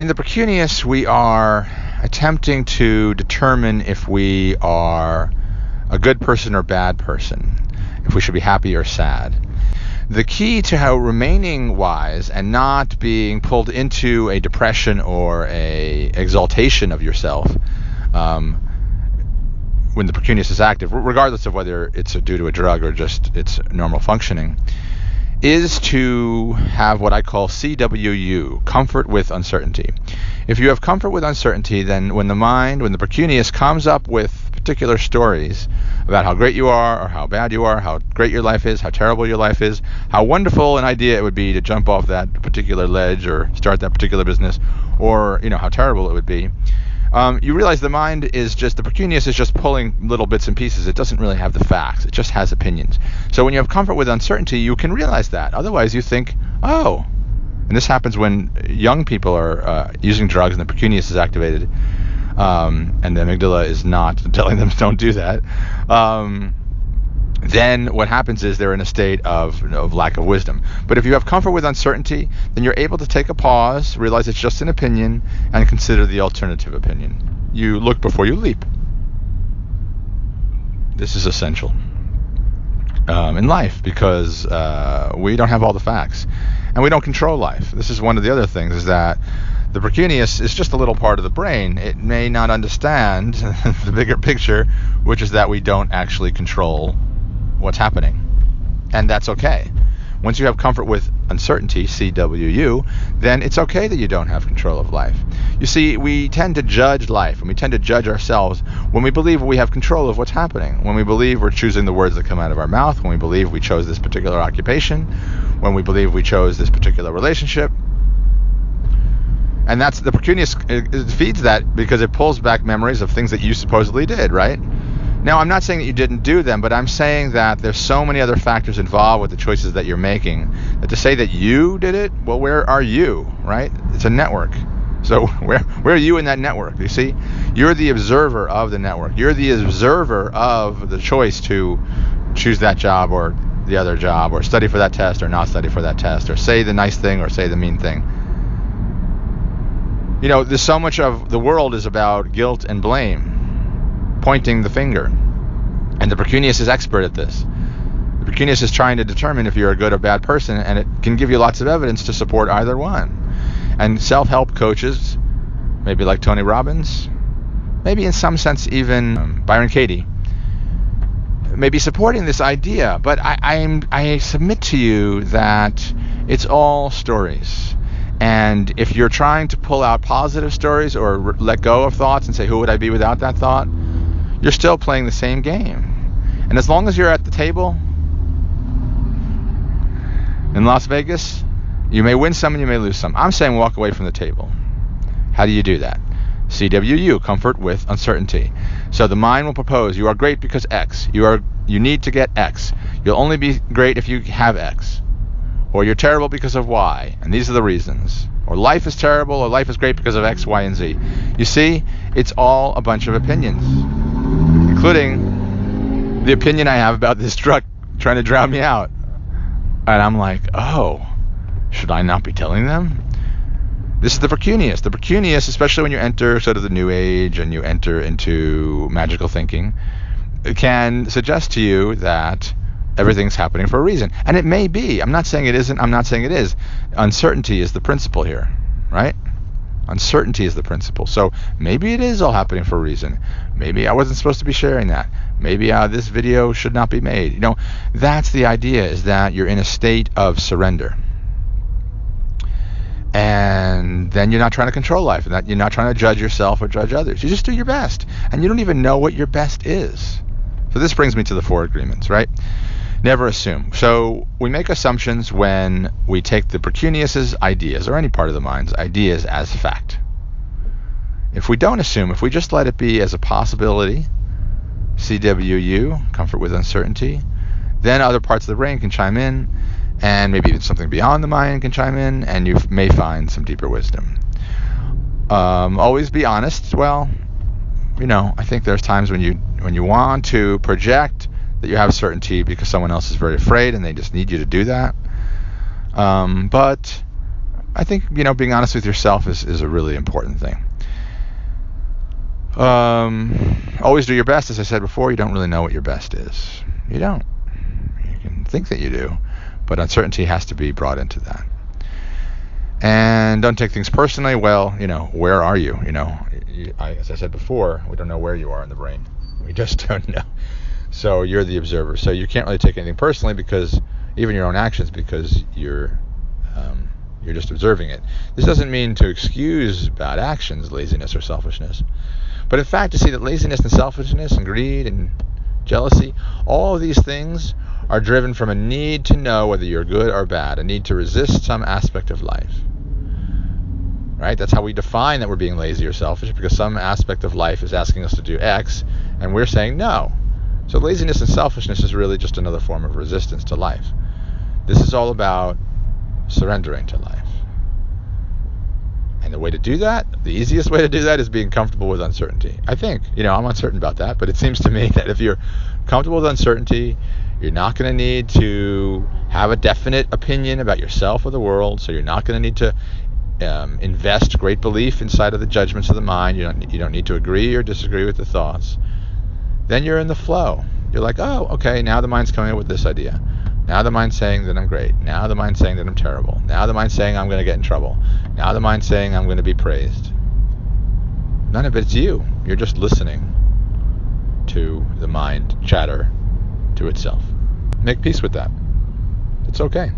In the precuneus, we are attempting to determine if we are a good person or bad person, if we should be happy or sad. The key to how remaining wise and not being pulled into a depression or a exaltation of yourself when the precuneus is active, regardless of whether it's due to a drug or just its normal functioning, is to have what I call CWU, comfort with uncertainty. If you have comfort with uncertainty, then when the precuneus comes up with particular stories about how great you are or how bad you are, how great your life is, how terrible your life is, how wonderful an idea it would be to jump off that particular ledge or start that particular business, or how terrible it would be, you realize the precuneus is just pulling little bits and pieces. It doesn't really have the facts. It just has opinions. So when you have comfort with uncertainty, you can realize that. Otherwise, you think, oh, and this happens when young people are using drugs and the precuneus is activated, and the amygdala is not telling them don't do that. Then what happens is they're in a state of lack of wisdom. But if you have comfort with uncertainty, then you're able to take a pause, realize it's just an opinion, and consider the alternative opinion. You look before you leap. This is essential in life because we don't have all the facts, and we don't control life. This is one of the other things, is that the precuneus is just a little part of the brain. It may not understand the bigger picture, which is that we don't actually control what's happening, and that's okay. Once you have comfort with uncertainty, CWU, then it's okay that you don't have control of life. You see, we tend to judge life, and we tend to judge ourselves when we believe we have control of what's happening, when we believe we're choosing the words that come out of our mouth, when we believe we chose this particular occupation, when we believe we chose this particular relationship. And that's the precuneus. It feeds that because it pulls back memories of things that you supposedly did, right? Now, I'm not saying that you didn't do them, but I'm saying that there's so many other factors involved with the choices that you're making that to say that you did it, well, where are you, right? It's a network. So where are you in that network? You see, you're the observer of the network. You're the observer of the choice to choose that job or the other job, or study for that test or not study for that test, or say the nice thing or say the mean thing. There's so much of the world is about guilt and blame, pointing the finger, and the precuneus is expert at this. The precuneus is trying to determine if you're a good or bad person, and it can give you lots of evidence to support either one. And self-help coaches, maybe like Tony Robbins, maybe in some sense even Byron Katie, may be supporting this idea, but I submit to you that it's all stories. And if you're trying to pull out positive stories or let go of thoughts and say, who would I be without that thought? You're still playing the same game. And as long as you're at the table in Las Vegas, you may win some and you may lose some. I'm saying walk away from the table. How do you do that? CWU, comfort with uncertainty. So the mind will propose, you are great because X. You need to get X. You'll only be great if you have X. Or you're terrible because of Y, and these are the reasons. Or life is terrible, or life is great because of X, Y, and Z. You see, it's all a bunch of opinions, including the opinion I have about this truck trying to drown me out. And I'm like, oh, should I not be telling them? This is the precuneus. The precuneus, especially when you enter sort of the new age and you enter into magical thinking, it can suggest to you that everything's happening for a reason. And it may be. I'm not saying it isn't. I'm not saying it is. Uncertainty is the principle here, right? Uncertainty is the principle. So maybe it is all happening for a reason. Maybe I wasn't supposed to be sharing that. Maybe this video should not be made. That's the idea, is that you're in a state of surrender. And then you're not trying to control life, and that you're not trying to judge yourself or judge others. You just do your best. And you don't even know what your best is. So this brings me to the 4 agreements, right? Never assume. So we make assumptions when we take the precuneus's ideas, or any part of the mind's ideas, as fact. If we don't assume, if we just let it be as a possibility, CWU, comfort with uncertainty, then other parts of the brain can chime in, and maybe even something beyond the mind can chime in, and you may find some deeper wisdom. Always be honest. Well, I think there's times when you want to project that you have certainty because someone else is very afraid and they just need you to do that. But I think, being honest with yourself is a really important thing. Always do your best. As I said before, you don't really know what your best is. You don't. You can think that you do, but uncertainty has to be brought into that. And don't take things personally. Well, where are you? As I said before, we don't know where you are in the brain. We just don't know. So you're the observer. So you can't really take anything personally, because even your own actions, because you're just observing it. This doesn't mean to excuse bad actions, laziness or selfishness. But in fact, to see that laziness and selfishness and greed and jealousy, all of these things are driven from a need to know whether you're good or bad, a need to resist some aspect of life. Right? That's how we define that we're being lazy or selfish, because some aspect of life is asking us to do X, and we're saying no. So laziness and selfishness is really just another form of resistance to life. This is all about surrendering to life. And the way to do that, the easiest way to do that, is being comfortable with uncertainty. I think, I'm uncertain about that, but it seems to me that if you're comfortable with uncertainty, you're not going to need to have a definite opinion about yourself or the world. So you're not going to need to invest great belief inside of the judgments of the mind. You don't need to agree or disagree with the thoughts. Then you're in the flow. You're like, oh, okay, now the mind's coming up with this idea. Now the mind's saying that I'm great. Now the mind's saying that I'm terrible. Now the mind's saying I'm going to get in trouble. Now the mind's saying I'm going to be praised. None of it's you. You're just listening to the mind chatter to itself. Make peace with that. It's okay.